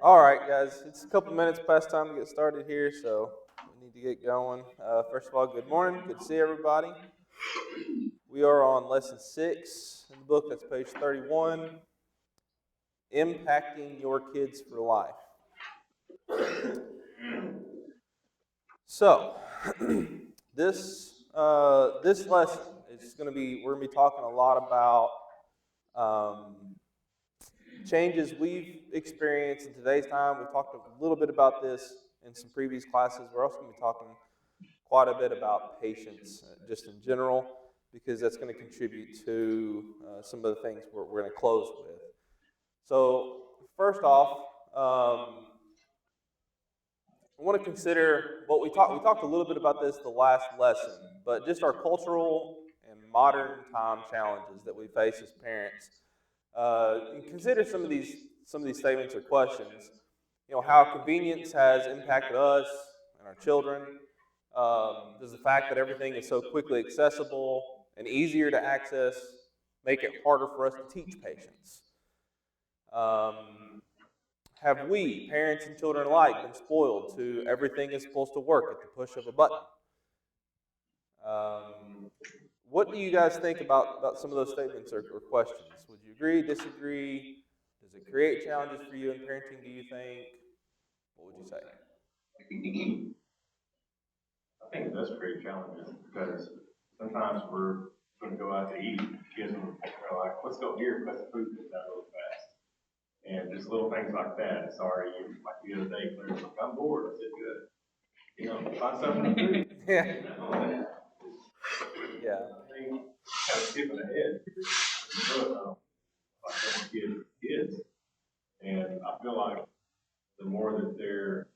All right, guys, it's a couple minutes past time to get started here, so we need to get going. First of all, good morning. Good to see everybody. We are on lesson 6 in the book. That's page 31. Impacting your kids for life. So, this lesson is going to be we're going to be talking a lot about um, changes we've experienced in today's time. We've talked a little bit about this in some previous classes. We're also going to be talking quite a bit about patience, just in general, because that's going to contribute to some of the things we're going to close with. So, first off, I want to consider what we talked. We talked a little bit about this the last lesson, but just our cultural and modern time challenges that we face as parents. And consider some of these statements or questions. How convenience has impacted us and our children. Does the fact that everything is so quickly accessible and easier to access make it harder for us to teach patience? Um, have we, parents and children alike, been spoiled to everything is supposed to work at the push of a button? Um, what do you guys think about some of those statements or questions? Would you agree, disagree? Does it create challenges for you in parenting, do you think? What would you say? I think it does create challenges because sometimes we're going to go out to eat. Kids are like, let's go here because the food comes out really fast. And just little things like that. Sorry, like the other day, Claire's like, I'm bored. I said, good. Find something to do. Yeah. Yeah. Kind of skipping ahead. Like kids. And I feel like the more that they're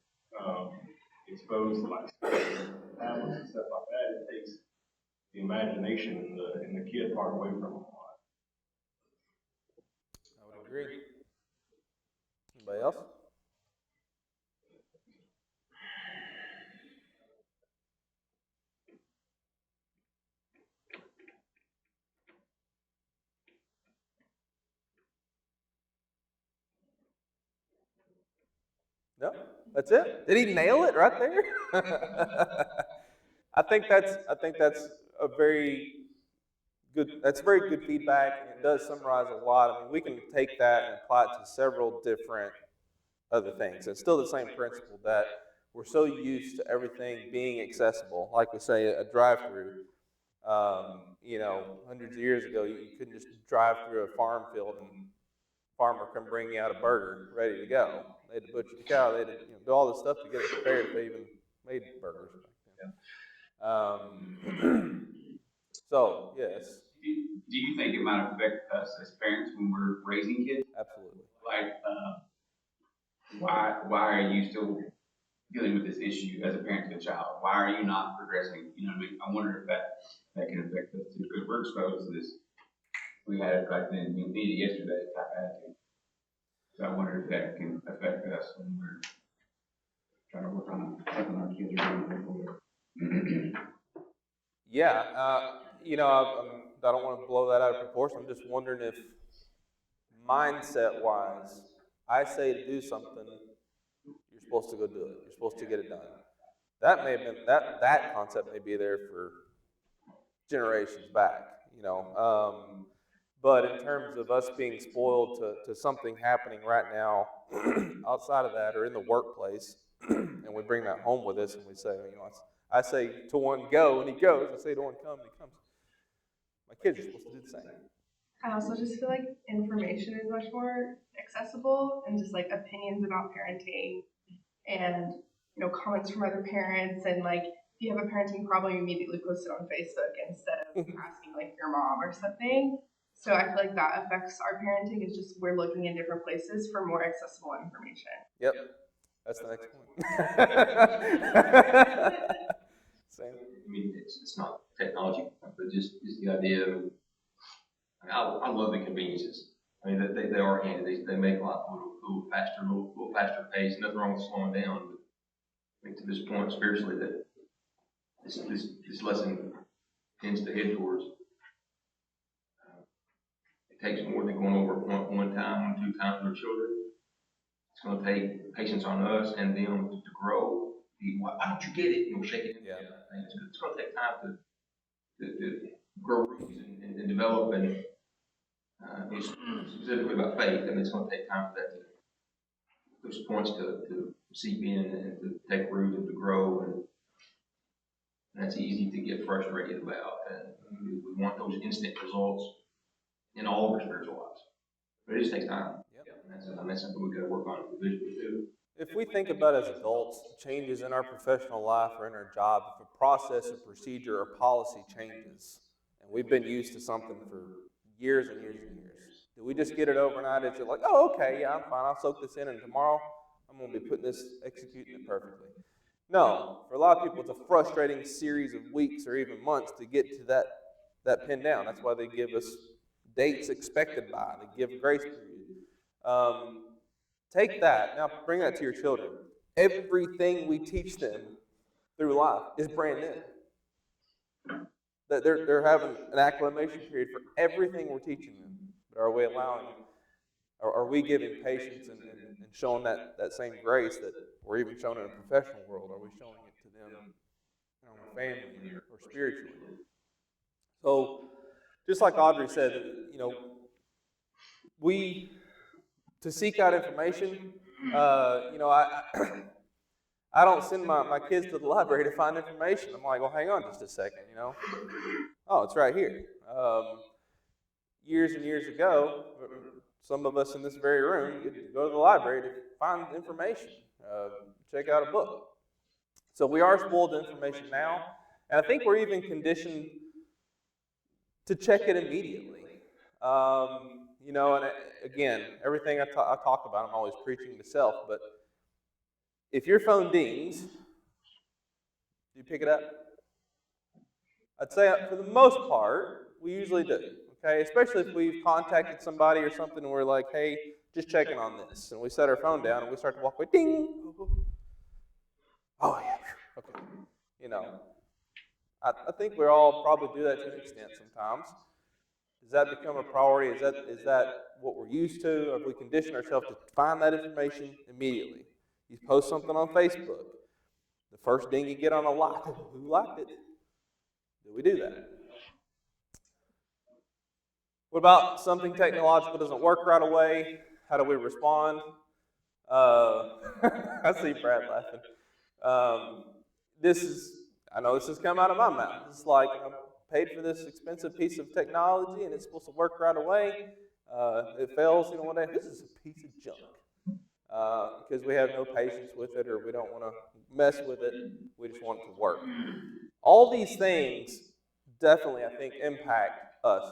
exposed to like tablets and stuff like that, it takes the imagination and the kid part away from them a lot. I would agree. Anybody else? No? That's it? Did he nail it right there? I think that's a very very good feedback, and it does summarize a lot. I mean, we can take that and apply it to several different other things. It's still the same principle that we're so used to everything being accessible. Like we say, a drive-through. Hundreds of years ago, you couldn't just drive through a farm field and farmer come bring you out a burger ready to go. They had to butcher the cow. They had to do all this stuff to get it prepared if they even made burgers back then. So yes, Do you think it might affect us as parents when we're raising kids? absolutely. Like, why are you still dealing with this issue as a parent to a child? Why are you not progressing? You know what I mean? I wonder if that can affect us too, because we're exposed to this. We had it back then, yesterday type attitude. So I wonder if that can affect us when we're trying to work on helping our kids are doing it. Yeah, I don't want to blow that out of proportion. I'm just wondering if mindset-wise, I say to do something, you're supposed to go do it. You're supposed to get it done. That may have been that concept may be there for generations back, but in terms of us being spoiled to something happening right now outside of that or in the workplace, and we bring that home with us and we say, I say to one go and he goes. I say to one come and he comes. My kids are supposed to do the same. I also just feel like information is much more accessible and just like opinions about parenting and comments from other parents and like if you have a parenting problem you immediately post it on Facebook instead of asking like your mom or something. So I feel like that affects our parenting is just we're looking in different places for more accessible information. Yep. That's the next point. Same. I mean, it's not technology, but just the idea of, I love the conveniences. I mean, they are handy. They make life a little faster pace. Nothing wrong with slowing down. But I think to this point, spiritually, that this lesson tends to head towards. It takes more than going over one time, 2 times with our children. It's gonna take patience on us and them to grow. Why don't you get it? Shake it. Yeah. It's gonna take time to grow roots and develop and, specifically about faith, and it's gonna take time for that those points to seep in and to take root and to grow, and that's easy to get frustrated about. And we want those instant results in all of our spiritual lives, but it just takes time. Yep. And that's something we got to work on individually too. If we think about as adults, changes in our professional life or in our job, if a process, a procedure, or policy changes, and we've been used to something for years and years and years, do we just get it overnight? It's like, oh, okay, yeah, I'm fine. I'll soak this in, and tomorrow I'm going to be putting this, executing it perfectly. No, for a lot of people, it's a frustrating series of weeks or even months to get to that pin down. That's why they give us dates expected by. They give grace period. Take that, now bring that to your children. Everything we teach them through life is brand new. That they're having an acclimation period for everything we're teaching them. But are we allowing, are we giving patience and showing that same grace that we're even showing in a professional world? Are we showing it to them in our family or spiritually? So, just like Audrey said, to seek out information, I don't send my kids to the library to find information. I'm like, well, hang on just a second, Oh, it's right here. Years and years ago, some of us in this very room could go to the library to find information, check out a book. So we are spoiled to information now, and I think we're even conditioned to check it immediately. And again, everything I talk about, I'm always preaching to self, but if your phone dings, do you pick it up? I'd say for the most part, we usually do, okay? Especially if we've contacted somebody or something and we're like, hey, just checking on this. And we set our phone down and we start to walk away, ding! Oh, yeah, okay. I think we all probably do that to an extent sometimes. Does that become a priority? Is that what we're used to? Or have we conditioned ourselves to find that information immediately? You post something on Facebook. The first ding you get on a like, who liked it? Do we do that? What about something technological doesn't work right away? How do we respond? I see Brad laughing. I know this has come out of my mouth. It's like, I paid for this expensive piece of technology and it's supposed to work right away. It fails, one day. This is a piece of junk. Because we have no patience with it or we don't want to mess with it. We just want it to work. All these things definitely, I think, impact us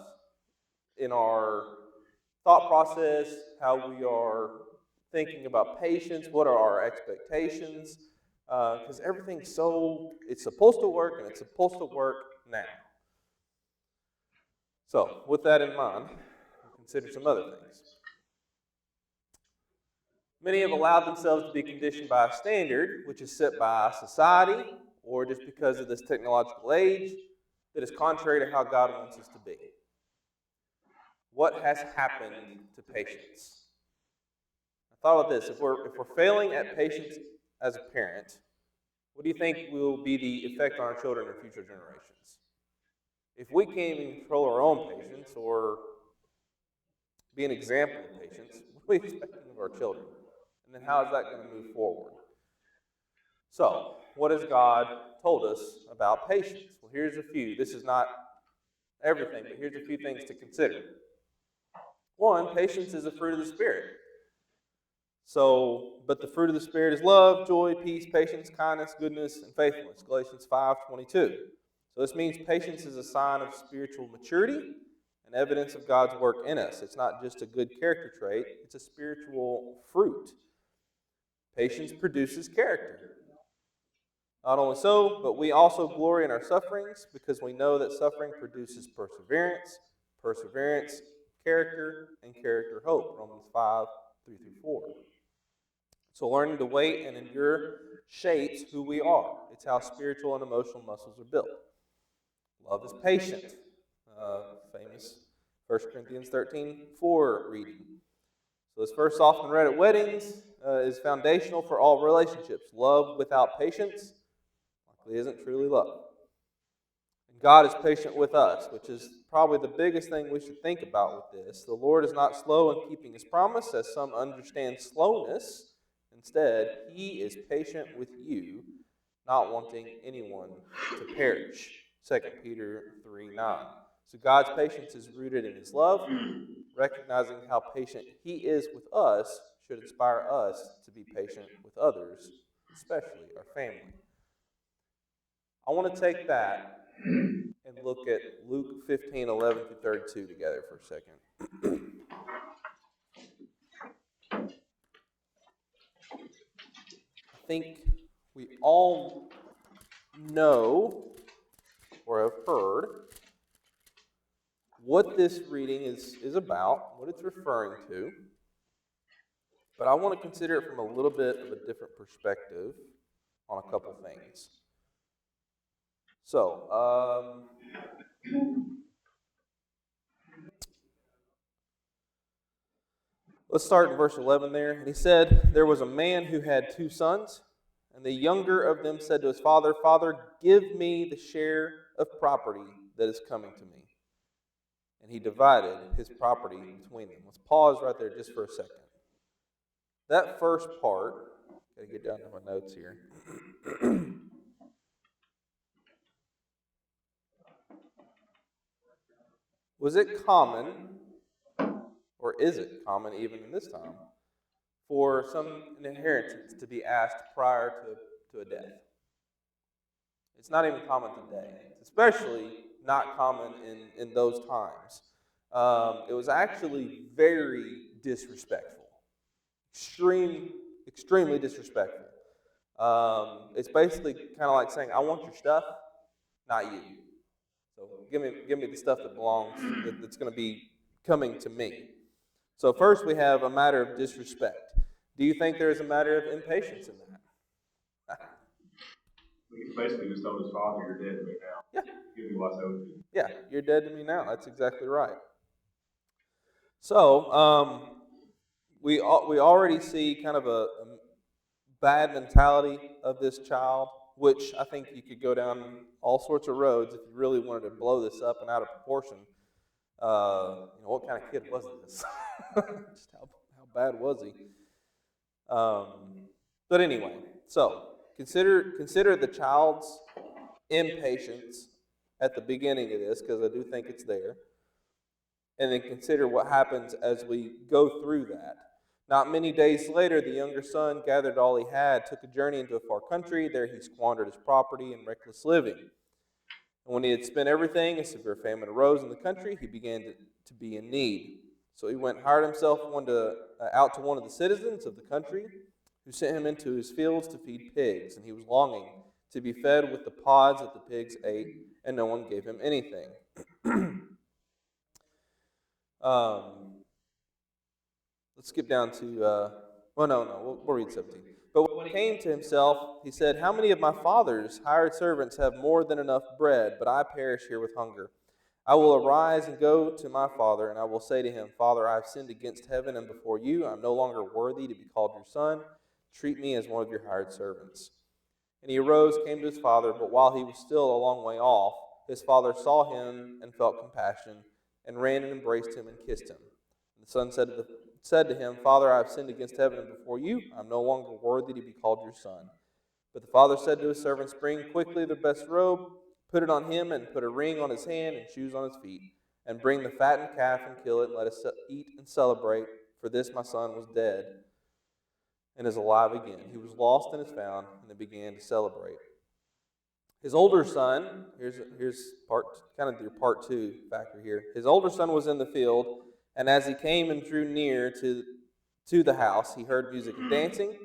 in our thought process, how we are thinking about patience, what are our expectations, because everything's it's supposed to work and it's supposed to work now. So, with that in mind, consider some other things. Many have allowed themselves to be conditioned by a standard, which is set by society, or just because of this technological age, that is contrary to how God wants us to be. What has happened to patience? I thought of this. If we're failing at patience as a parent, what do you think will be the effect on our children and future generations? If we can't even control our own patience or be an example of patience, what are we expecting of our children? And then how is that going to move forward? So, what has God told us about patience? Well, here's a few. This is not everything, but here's a few things to consider. One, patience is a fruit of the Spirit. But the fruit of the Spirit is love, joy, peace, patience, kindness, goodness, and faithfulness. Galatians 5:22. So this means patience is a sign of spiritual maturity and evidence of God's work in us. It's not just a good character trait, it's a spiritual fruit. Patience produces character. Not only so, but we also glory in our sufferings because we know that suffering produces perseverance, perseverance, character, and character hope. Romans 5:3-4. So learning to wait and endure shapes who we are. It's how spiritual and emotional muscles are built. Love is patient. Famous 1 Corinthians 13:4 reading. So this verse often read at weddings, is foundational for all relationships. Love without patience likely isn't truly love. And God is patient with us, which is probably the biggest thing we should think about with this. The Lord is not slow in keeping his promise, as some understand slowness. Instead, he is patient with you, not wanting anyone to perish. 2 Peter 3:9. So God's patience is rooted in his love. Recognizing how patient he is with us should inspire us to be patient with others, especially our family. I want to take that and look at Luke 15:11-32 together for a second. I think we all know or have heard what this reading is about, what it's referring to, but I want to consider it from a little bit of a different perspective on a couple things. So, let's start in verse 11 there. And he said, there was a man who had 2 sons, and the younger of them said to his father, Father, give me the share of property that is coming to me. And he divided his property between them. Let's pause right there just for a second. That first part, gotta get down to my notes here. Was it common, or is it common even in this time, for some inheritance to be asked prior to a death? It's not even common today. It's especially not common in those times. It was actually very disrespectful. Extremely disrespectful. It's basically kind of like saying, I want your stuff, not you. So give me the stuff that belongs, that's going to be coming to me. So first we have a matter of disrespect. Do you think there is a matter of impatience in that? He basically just told his father, you're dead to me now. Yeah. Give me what's owed to you. Yeah, you're dead to me now. That's exactly right. So, we already see kind of a bad mentality of this child, which I think you could go down all sorts of roads if you really wanted to blow this up and out of proportion. What kind of kid was this? Just how bad was he? But anyway, so consider the child's impatience at the beginning of this, because I do think it's there. And then consider what happens as we go through that. Not many days later, the younger son gathered all he had, took a journey into a far country. There he squandered his property in reckless living. And when he had spent everything, a severe famine arose in the country. He began to be in need. So he went and hired himself out to one of the citizens of the country, who sent him into his fields to feed pigs. And he was longing to be fed with the pods that the pigs ate, and no one gave him anything. Let's skip down to, we'll read 17. But when he came to himself, he said, how many of my father's hired servants have more than enough bread, but I perish here with hunger? I will arise and go to my father, and I will say to him, Father, I have sinned against heaven and before you. I am no longer worthy to be called your son. Treat me as one of your hired servants. And he arose, came to his father, but while he was still a long way off, his father saw him and felt compassion, and ran and embraced him and kissed him. And the son said to him, Father, I have sinned against heaven and before you. I am no longer worthy to be called your son. But the father said to his servants, bring quickly the best robe, put it on him, and put a ring on his hand and shoes on his feet. And bring the fattened calf and kill it, and let us eat and celebrate. For this my son was dead and is alive again. He was lost and is found, and they began to celebrate. His older son, here's kind of your part 2 factor here. His older son was in the field, and as he came and drew near to the house, he heard music and dancing.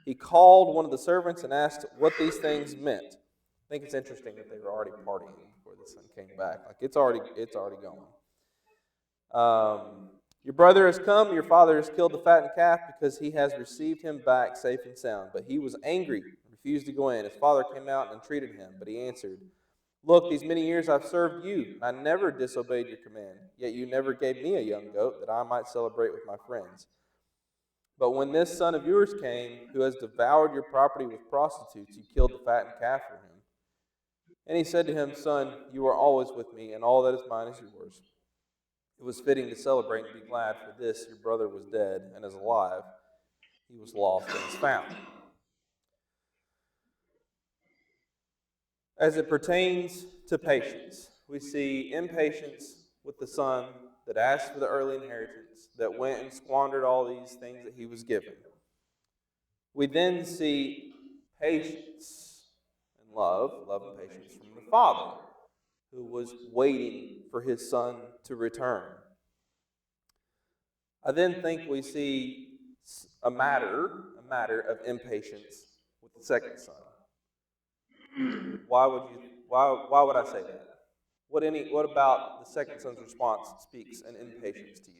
He called one of the servants and asked what these things meant. I think it's interesting that they were already partying before the son came back. Like it's already going. Your brother has come, your father has killed the fattened calf because he has received him back safe and sound. But he was angry and refused to go in. His father came out and entreated him, but he answered, Look, these many years I've served you, and I never disobeyed your command. Yet you never gave me a young goat that I might celebrate with my friends. But when this son of yours came, who has devoured your property with prostitutes, you killed the fattened calf for him. And he said to him, Son, you are always with me, and all that is mine is yours. It was fitting to celebrate and be glad, for this your brother was dead and is alive. He was lost and is found. As it pertains to patience, we see impatience with the son that asked for the early inheritance, that went and squandered all these things that he was given. We then see patience and love and patience from the father, who was waiting for his son to return. I then think we see a matter of impatience with the second son. Why would I say that? What about the second son's response speaks an impatience to you?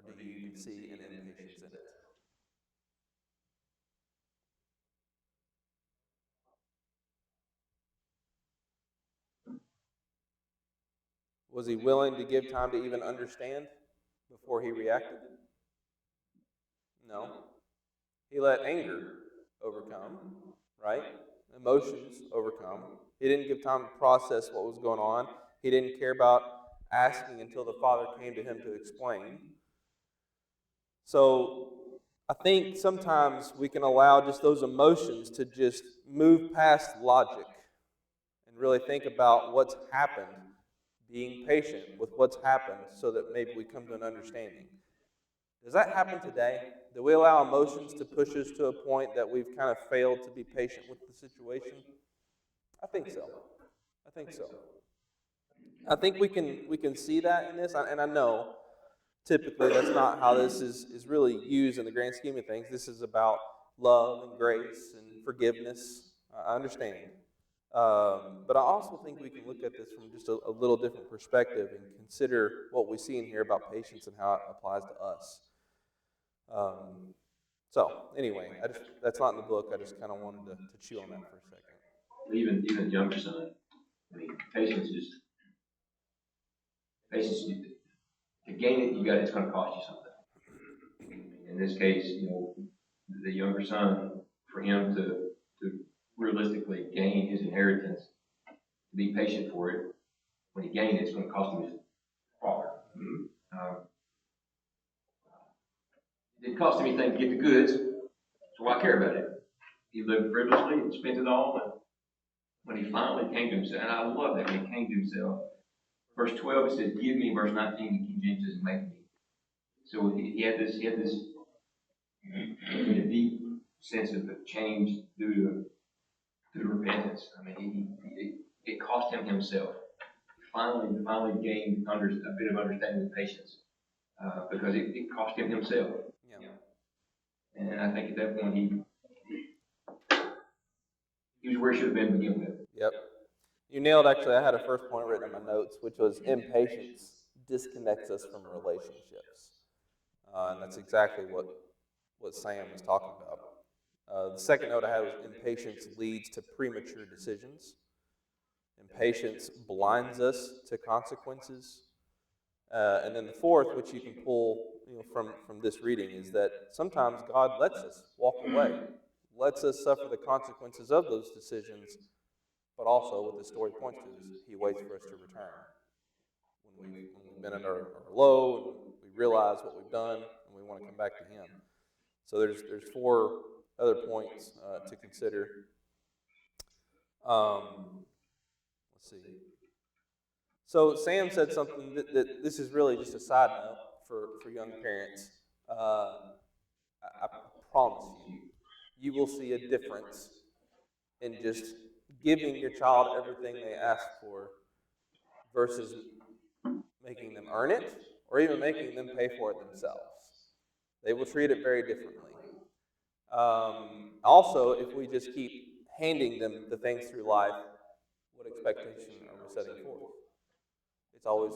Or do you even see an impatience in it? Was he willing to give time to even understand before he reacted? No. He let anger overcome, right? Emotions overcome. He didn't give time to process what was going on. He didn't care about asking until the father came to him to explain. So I think sometimes we can allow just those emotions to just move past logic and really think about what's happened, being patient with what's happened so that maybe we come to an understanding. Does that happen today? Do we allow emotions to push us to a point that we've kind of failed to be patient with the situation? I think so. I think so. I think we can see that in this, and I know typically that's not how this is really used in the grand scheme of things. This is about love and grace and forgiveness. I understand. But I also think we can look at this from just a little different perspective and consider what we see in here about patience and how it applies to us. So anyway, that's not in the book. I just kind of wanted to chew on that for a second. Even younger son, I mean, patience, to gain it, it's going to cost you something. In this case, the younger son, for him to realistically gain his inheritance, to be patient for it, when he gained it, it's going to cost him his father. It didn't cost him anything to get the goods, so why care about it? He lived frivolously and spent it all, and when he finally came to himself, and I love that when he came to himself, verse 12 it says, give me, verse 19, the King James says, make me. So he had this a deep sense of change due to repentance. I mean, it cost him himself. He finally gained a bit of understanding and patience because it cost him himself. Yeah. And I think at that point he was where he should have been to begin with. Yep. You nailed, actually, I had a first point written in my notes, which was impatience disconnects us from relationships. And that's exactly what Sam was talking about. The second note I had was impatience leads to premature decisions. Impatience blinds us to consequences. And then the fourth, which you can pull from this reading, is that sometimes God lets us walk away, lets us suffer the consequences of those decisions, but also what the story points to is he waits for us to return. When we've been at our low and we realize what we've done and we want to come back to him. So there's four other points to consider. Let's see. So Sam said something that this is really just a side note for young parents. I promise you will see a difference in just giving your child everything they ask for versus making them earn it or even making them pay for it themselves. They will treat it very differently. Also, if we just keep handing them the things through life, what expectation are we setting forth? It's always,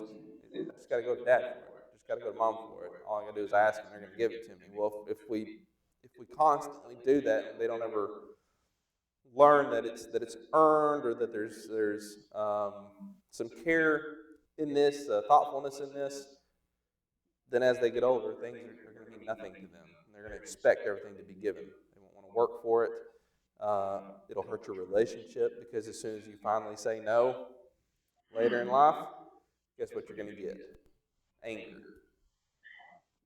I just got to go to dad for it. Just got to go to mom for it. All I got to do is ask and they're going to give it to me. Well, if we constantly do that and they don't ever learn that it's earned or that there's some care in this, thoughtfulness in this, then as they get older, things are going to mean nothing to them. And they're going to expect everything to be given. They won't want to work for it. It'll hurt your relationship because as soon as you finally say no later in life, guess what you're going to get? Anger.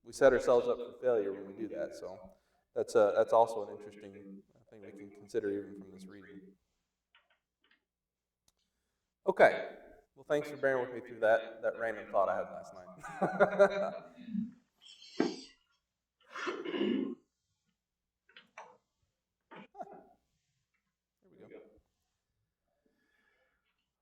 We set ourselves up for failure when we do that. So that's also an interesting thing we can consider even from this reading. Okay. Well, thanks for bearing with me through that random thought I had last night. There we go.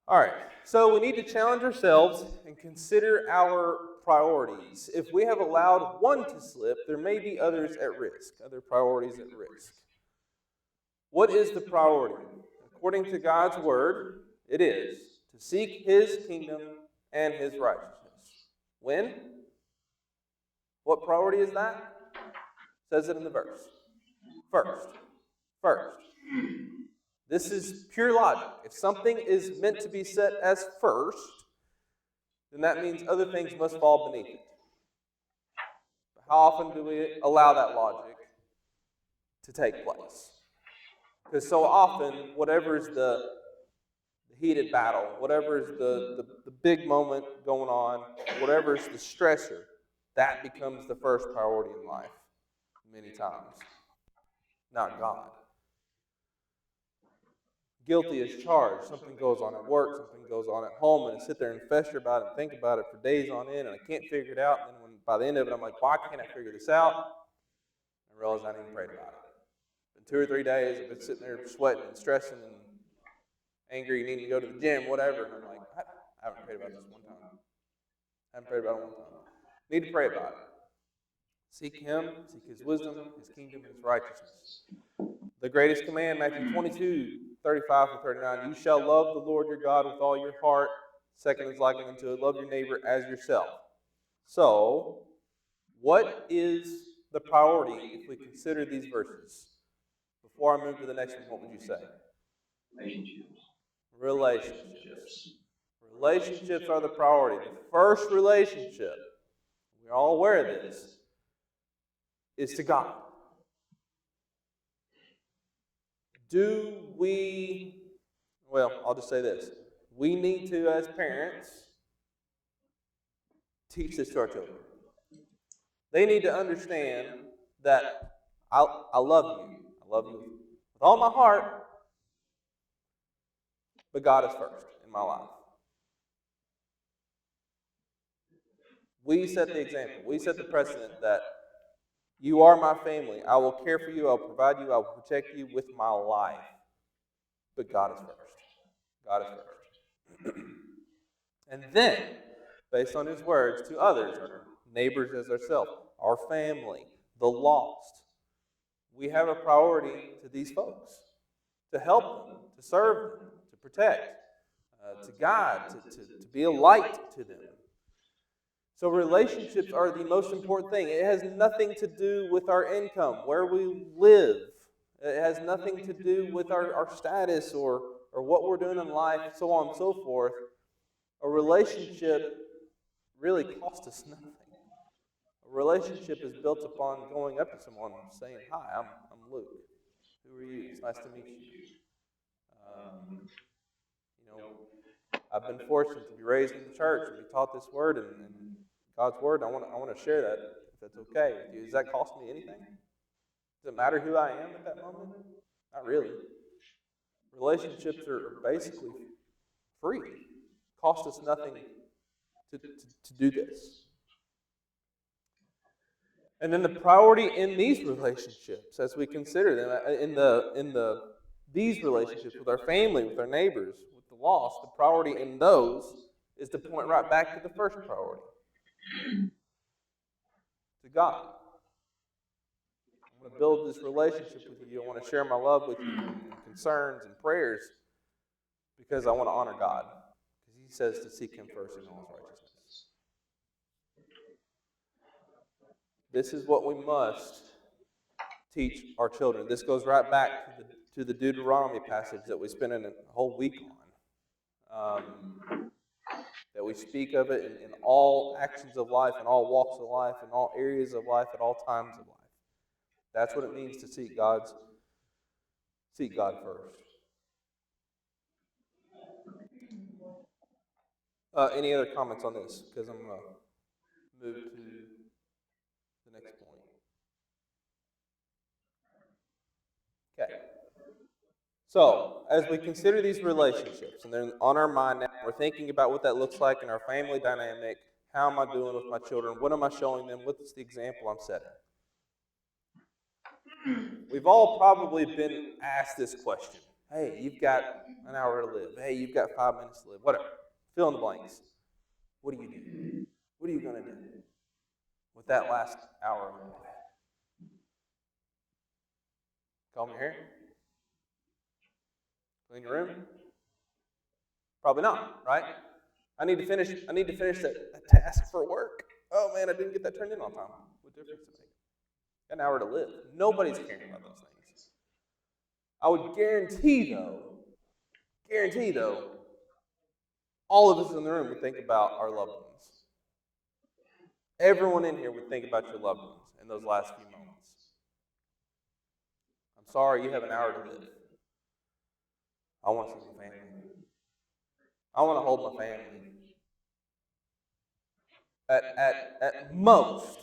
All right. So we need to challenge ourselves and consider our priorities. If we have allowed one to slip, there may be others at risk, other priorities at risk. What is the priority? According to God's word, it is to seek His kingdom and His righteousness. When? What priority is that? It says it in the verse. First. This is pure logic. If something is meant to be set as first, then that means other things must fall beneath it. But how often do we allow that logic to take place? Because so often, whatever is the heated battle, whatever is the big moment going on, whatever is the stressor, that becomes the first priority in life many times, not God. Guilty as charged. Something goes on at work, something goes on at home, and I sit there and fester about it and think about it for days on end, and I can't figure it out. And then by the end of it, I'm like, why can't I figure this out? I realize I didn't pray about it. In 2 or 3 days, I've been sitting there sweating and stressing and angry, needing to go to the gym, whatever. And I'm like, I haven't prayed about this one time. I haven't prayed about it one time. Need to pray about it. Seek Him, seek His wisdom, His kingdom, and His righteousness. The greatest command, Matthew 22:35-39. You shall love the Lord your God with all your heart. Second is likened unto it. Love your neighbor as yourself. So, what is the priority if we consider these verses? Before I move to the next one, what would you say? Relationships. Relationships are the priority. The first relationship, we're all aware of this, is to God. Do we, well, I'll just say this. We need to, as parents, teach this to our children. They need to understand that I love you. I love you with all my heart, but God is first in my life. We set the example. We set the precedent that you are my family. I will care for you. I will provide you. I will protect you with my life. But God is first. God is first. And then, based on His words, to others, our neighbors as ourselves, our family, the lost, we have a priority to these folks, to help them, to serve them, to protect, to guide, to be a light to them. So relationships are the most important thing. It has nothing to do with our income, where we live. It has nothing to do with our status or what we're doing in life, so on and so forth. A relationship really costs us nothing. A relationship is built upon going up to someone and saying, hi, I'm Luke. Who are you? It's nice to meet you. I've been fortunate to be raised in the church and be taught this word and God's word. I want to share that, if that's okay with you. Does that cost me anything? Does it matter who I am at that moment? Not really. Relationships are basically free. Cost us nothing to do this. And then the priority in these relationships, as we consider them, in these relationships with our family, with our neighbors, with the lost, the priority in those is to point right back to the first priority, to God. I want to build this relationship with you. I want to share my love with you, and concerns and prayers, because I want to honor God. Because He says to seek Him first in all His righteousness. This is what we must teach our children. This goes right back to the Deuteronomy passage that we spent a whole week on. that we speak of it in all actions of life, in all walks of life, in all areas of life, at all times of life. That's what it means to seek God first. Any other comments on this? Because I'm going to move to the next point. Okay. So, as we consider these relationships, and they're on our mind now, we're thinking about what that looks like in our family dynamic. How am I doing with my children? What am I showing them? What's the example I'm setting? We've all probably been asked this question. Hey, you've got an hour to live. Hey, you've got 5 minutes to live. Whatever. Fill in the blanks. What do you do? What are you going to do with that last hour of your life? Comb your hair? Clean your room? Probably not, right? I need to finish that task for work. Oh man, I didn't get that turned in on time. What difference does it make? Got an hour to live. Nobody's caring about those things. I would guarantee though, all of us in the room would think about our loved ones. Everyone in here would think about your loved ones in those last few moments. I'm sorry, you have an hour to live. I want to see my family. I want to hold my family. At most,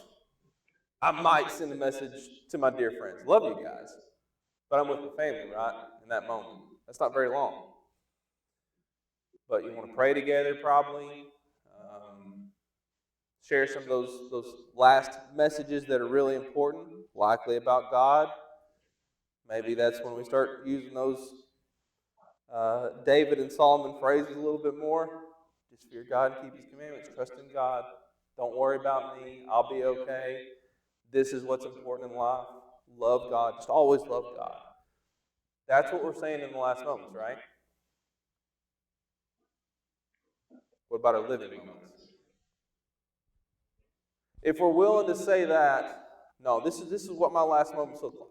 I might send a message to my dear friends. Love you guys. But I'm with my family, right? In that moment. That's not very long. But you want to pray together, probably. Share some of those last messages that are really important, likely about God. Maybe that's when we start using those David and Solomon phrases a little bit more. Just fear God and keep His commandments. Trust in God. Don't worry about me. I'll be okay. This is what's important in life. Love God. Just always love God. That's what we're saying in the last moments, right? What about our living moments? If we're willing to say that, no, this is what my last moments look like.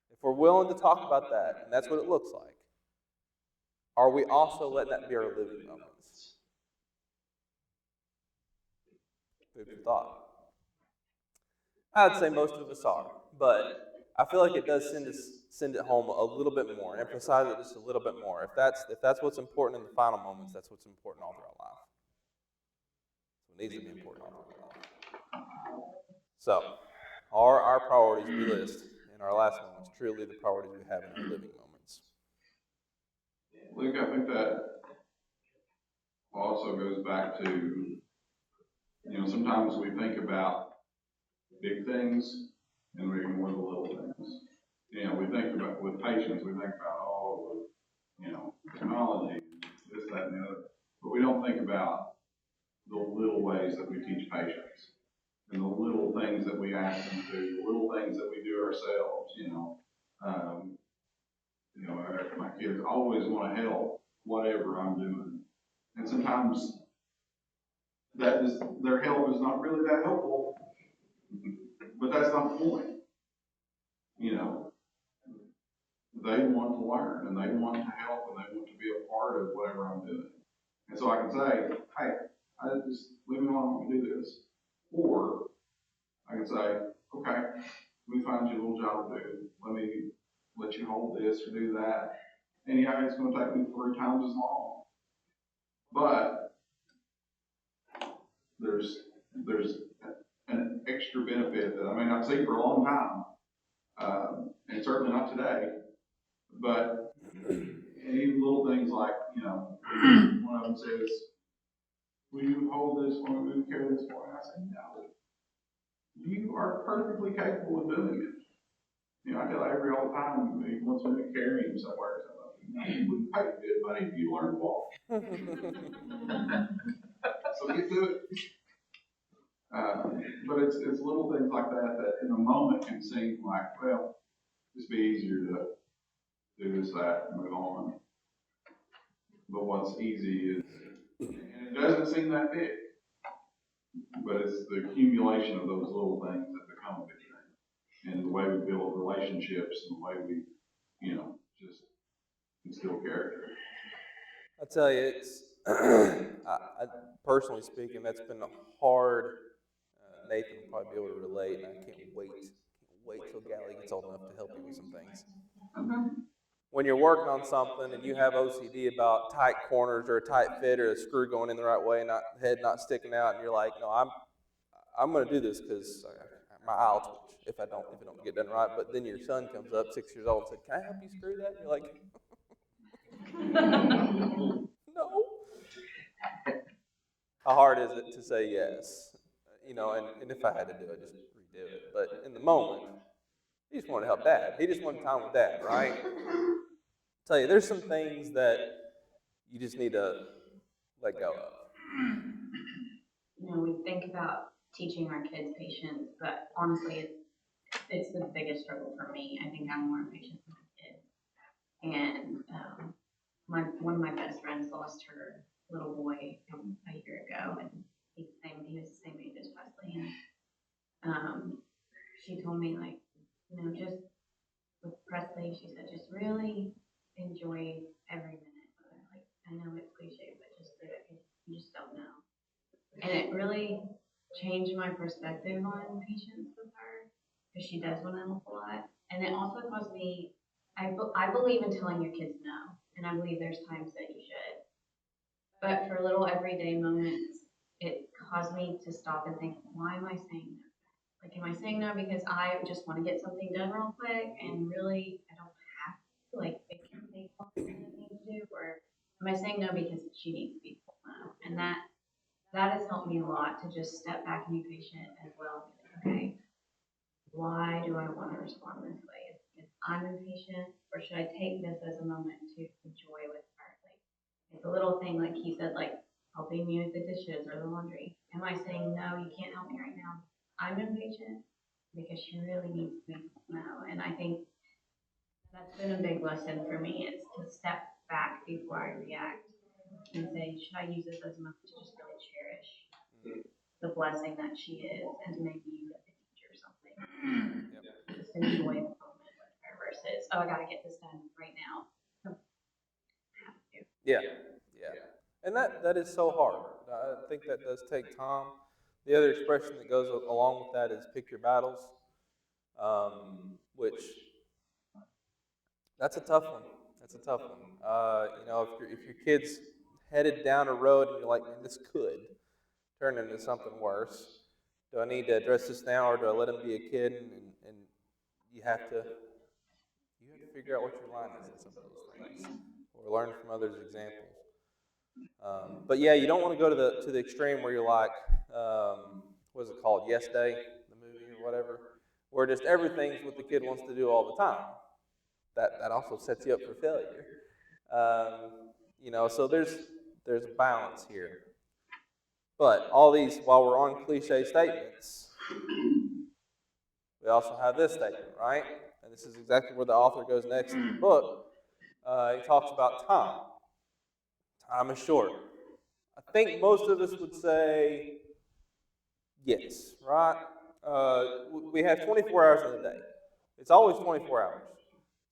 If we're willing to talk about that, and that's what it looks like, are we also letting that be our living moments? Food for thought. I'd say most of us are, but I feel like it does send it home a little bit more, emphasize it just a little bit more. If that's what's important in the final moments, that's what's important all throughout life. So it needs to be important all throughout life. So, are our priorities we list in our last moments truly the priorities we have in our living moments? Luke, I think that also goes back to, sometimes we think about big things and we ignore the little things. We think about, with patience, we think about, technology, this, that, and the other. But we don't think about the little ways that we teach patience and the little things that we ask them to do, the little things that we do ourselves, my kids always want to help whatever I'm doing. And sometimes their help is not really that helpful, but that's not the point. They want to learn and they want to help and they want to be a part of whatever I'm doing. And so I can say, hey, I just leave me alone and do this. Or I can say, okay, let me find you a little job to do. Let me let you hold this or do that. And it's going to take me 3 times as long. But there's an extra benefit that I've seen for a long time, and certainly not today. But even little things like, one of them says, "Will you hold this for me? Will you carry this for me?" I say, "No. You are perfectly capable of doing it." I tell Avery all the time, he wants me to carry him somewhere. So you wouldn't pay good money if you learned to walk. So get to it. But it's little things like that in the moment can seem like, well, just be easier to do this, that, and move on. But what's easy is, and it doesn't seem that big, but it's the accumulation of those little things that become a big thing. And the way we build relationships and the way we, just instill character. I tell you, Personally speaking, that's been hard. Nathan will probably be able to relate, and I can't wait till Gally gets old enough to help you with some things. When you're working on something and you have OCD about tight corners or a tight fit or a screw going in the right way, not head not sticking out, and you're like, no, I'm going to do this because my eye will twitch if it don't get done right. But then your son comes up, 6 years old, and said, "Can I help you screw that?" And you're like, "No." How hard is it to say yes? You know, and if I had to do it, just redo it. But in the moment, he just wanted to help Dad. He just wanted time with Dad, right? Tell you, there's some things that you just need to let go of. You know, we think about teaching our kids patience, but honestly, it's the biggest struggle for me. I think I'm more impatient than my kids. And one of my best friends lost her little boy a year ago, and he was the same age as Wesley. And she told me, like, you know, just with Presley, she said, just really enjoy every minute of it. Like, I know it's cliche, but just do it. You just don't know. And it really changed my perspective on patience with her, because she does want to help a lot. And it also caused me, I believe in telling your kids no, and I believe there's times that you should. But for little everyday moments, it caused me to stop and think, why am I saying no? Like, am I saying no because I just want to get something done real quick, and really I don't have to, like, it can take longer than it needs to do? Or am I saying no because she needs to be told no? And that has helped me a lot, to just step back and be patient as well. Okay, why do I want to respond this way? Is I'm impatient, or should I take this as a moment to enjoy with her? Like, it's a little thing, like he said, like helping me with the dishes or the laundry. Am I saying, no, you can't help me right now? I'm impatient because she really needs to be told no. And I think that's been a big lesson for me, is to step back before I react and say, should I use this as a moment to just really cherish the blessing that she is, and to maybe use it to teach her something? Just enjoy the moment with her versus, oh, I got to get this done right now. Yeah. And that is so hard. I think that does take time. The other expression that goes along with that is pick your battles, which that's a tough one. That's a tough one. You know, if your kid's headed down a road and you're like, man, this could turn into something worse. Do I need to address this now, or do I let him be a kid? And you have to figure out what your line is in some of those things, or learn from others' examples. But yeah, you don't want to go to the extreme where you're like, what is it called, Yes Day, the movie or whatever, where just everything's what the kid wants to do all the time. That also sets you up for failure. You know, so there's a balance here. But all these, while we're on cliche statements, we also have this statement, right? And this is exactly where the author goes next in the book. He talks about time. Time is short. I think most of us would say yes, right? We have 24 hours in a day. It's always 24 hours.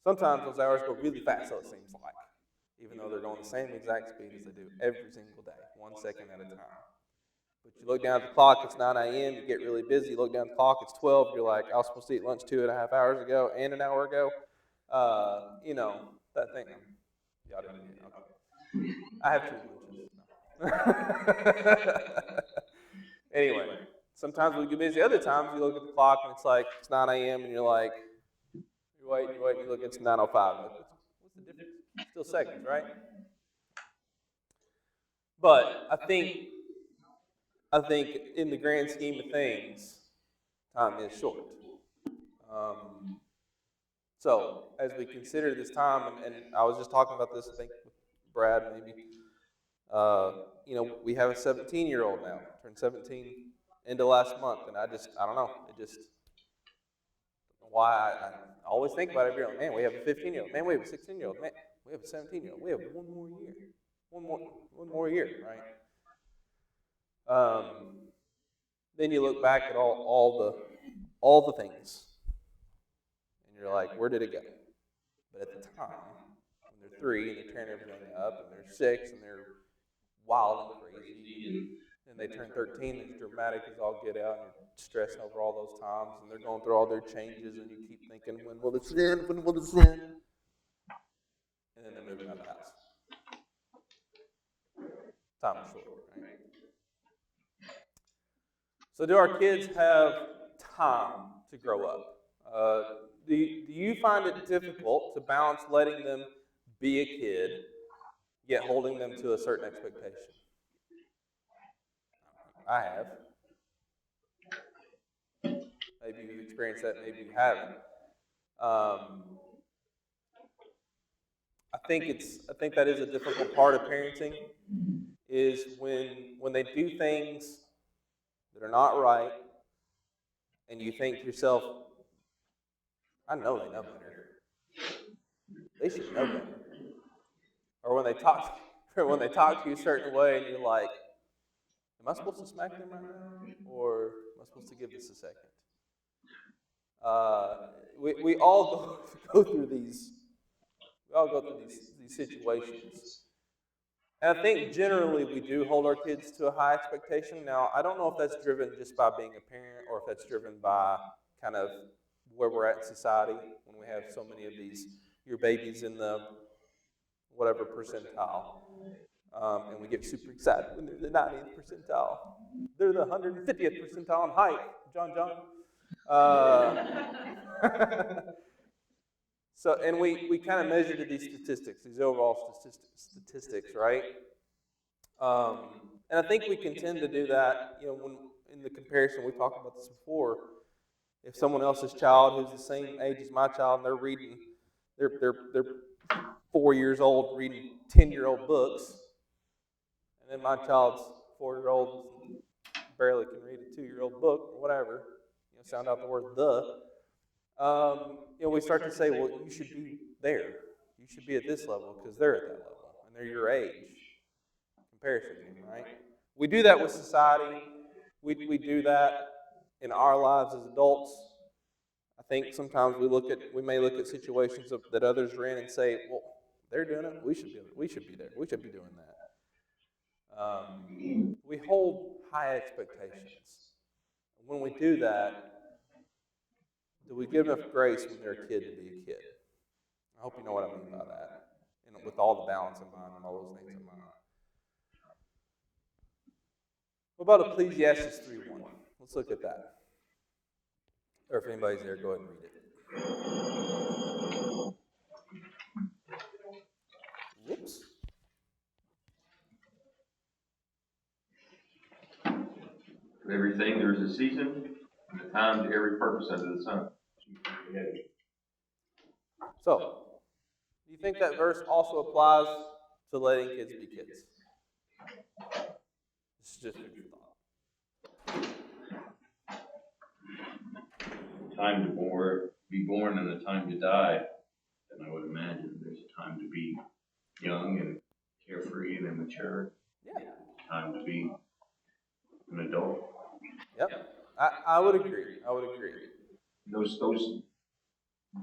Sometimes those hours go really fast, so it seems like, even though they're going the same exact speed as they do every single day, 1 second at a time. But you look down at the clock, it's 9 a.m., you get really busy. You look down at the clock, it's 12, you're like, I was supposed to eat lunch 2.5 hours ago and an hour ago. You know, that thing. Y'all didn't hear. Okay. I have 2 lunches. Anyway, sometimes we get busy. Other times you look at the clock and it's like, it's 9 a.m. and you're like, you wait, you look, it's 9:05. Like, what's the difference? Still seconds, right? But I think in the grand scheme of things, time is short. So as we consider this time, and I was just talking about this, I think with Brad maybe, you know, we have a 17-year-old now, turned 17 into last month, and I don't know, why I always think about it every year. Man, we have a 15-year-old. Man, we have a 16-year-old. Man, we have a 17-year-old. We have one more year, right? Then you look back at all the things, and you're like, where did it go? But at the time, when they're 3 and they're tearing everything up, and they're 6 and they're wild and crazy, and they turn 13, it's dramatic as all get out, and you're stressing over all those times, and they're going through all their changes, and you keep thinking, when will this end? When will this end? And then they're moving out of the house. Time is short, right? So do our kids have time to grow up? Do you find it difficult to balance letting them be a kid, yet holding them to a certain expectation? I have. Maybe you've experienced that, maybe you haven't. I think that is a difficult part of parenting, is when they do things that are not right, and you think to yourself, I know they know better. They should know better. Or when they talk to you a certain way, and you're like, am I supposed to smack them right now, or am I supposed to give this a second? We all go through these. We all go through these situations. And I think generally we do hold our kids to a high expectation. Now, I don't know if that's driven just by being a parent, or if that's driven by kind of where we're at in society, when we have so many of these, your babies in the whatever percentile. And we get super excited when they're the 90th percentile. They're the 150th percentile in height, John. So, and we kind of measure to these statistics, these overall statistics, right? And I think we can tend to do that, when in the comparison, we talked about this before. If someone else's child who's the same age as my child, and they're reading, they're 4 years old reading 10-year-old books, and then my child's 4-year-old barely can read a 2-year-old book or whatever, sound out the word "the." We start to say, well, you should be there. You should be at this level because they're at that level and they're your age. Comparison game, right? We do that with society. We do that in our lives as adults. I think sometimes we may look at situations that others are in and say, well, they're doing it. We should be there. We should be doing that. We hold high expectations. When we do that, do we give enough grace when they're a kid to be a kid? I hope you know what I mean by that. And with all the balance in mind and all those things in mind. What about Ecclesiastes 3:1? Let's look at that. Or if anybody's there, go ahead and read it. Whoops. For everything there is a season, and a time to every purpose under the sun. So, do you think that verse also applies to letting kids be kids? This is just food for thought. Time to be born and a time to die, then I would imagine there's a time to be young and carefree and immature. Yeah. Time to be an adult. Yep. I would agree. Those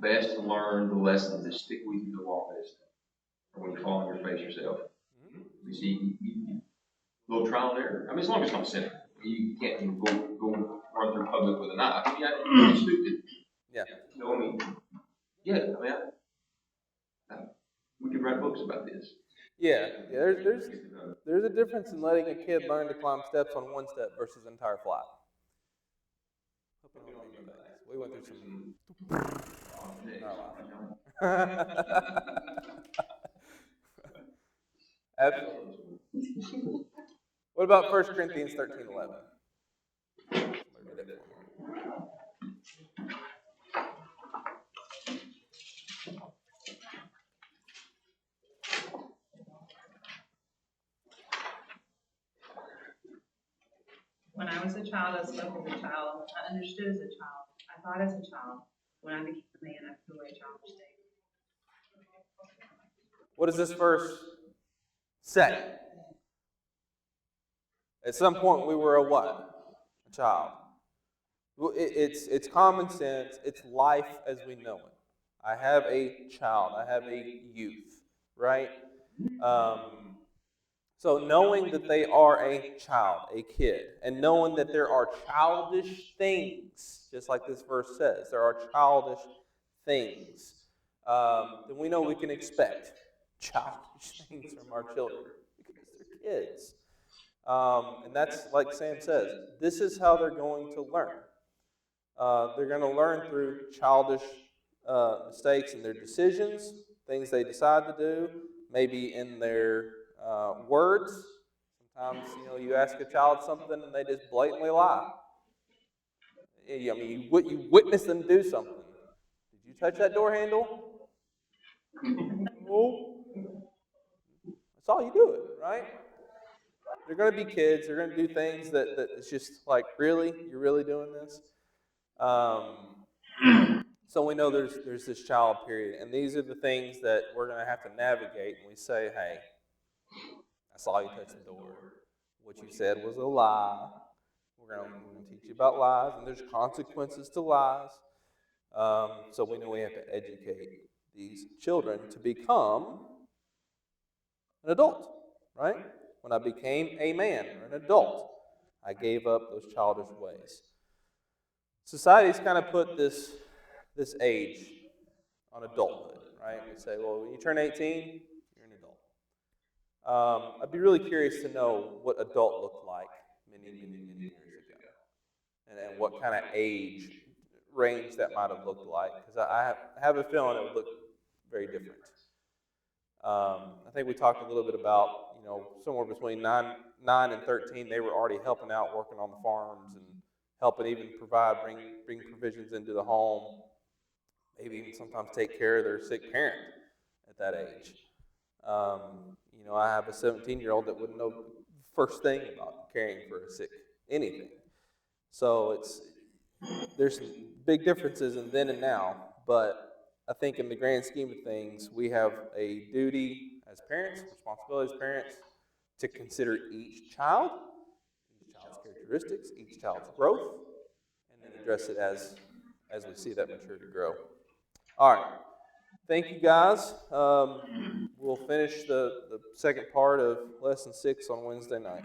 best to learn the lessons that stick with you the longest are when you fall on your face yourself. Mm-hmm. You see, you little trial and error. I mean, as long as it's not sinning. You can't even go run through public with a knife. I mean, you're stupid. Yeah. We could write books about this. Yeah. There's a difference in letting a kid learn to climb steps on one step versus an entire flight. We went through some. Absolutely. What about 1 Corinthians 13:11? When I was a child, I spoke as a child. I understood as a child. I thought as a child. When I became a man, I put away childish things. What does this verse say? At some point, we were a what? A child. It's common sense. It's life as we know it. I have a child. I have a youth, right? So knowing that they are a child, a kid, and knowing that there are childish things, just like this verse says, there are childish things, then we know we can expect childish things from our children because they're kids. And that's like Sam says, this is how they're going to learn. They're going to learn through childish mistakes in their decisions, things they decide to do, maybe in their words. Sometimes, you ask a child something and they just blatantly lie. I mean, you witness them do something. Did you touch that door handle? No. That's all you do it, right? They're going to be kids. They're going to do things that it's just like, really? You're really doing this? So we know there's this child period, and these are the things that we're going to have to navigate. And we say, hey, I saw you touch the door. What you said was a lie. We're going to teach you about lies, and there's consequences to lies. So we know we have to educate these children to become an adult, right? When I became a man or an adult, I gave up those childish ways. Society's kind of put this age on adulthood, right? We say, well, when you turn 18, you're an adult. I'd be really curious to know what adult looked like many years ago, and what kind of age range that might have looked like, because I have a feeling it would look very different. I think we talked a little bit about, somewhere between 9 and 13, they were already helping out, working on the farms, and helping even bring provisions into the home, maybe even sometimes take care of their sick parent at that age. I have a 17-year-old that wouldn't know the first thing about caring for a sick anything. So there's some big differences in then and now, but I think in the grand scheme of things, we have a duty as parents, responsibility as parents, to consider each child's characteristics, each child's growth, and then address it as we see that maturity grow. All right. Thank you, guys. We'll finish the second part of Lesson 6 on Wednesday night.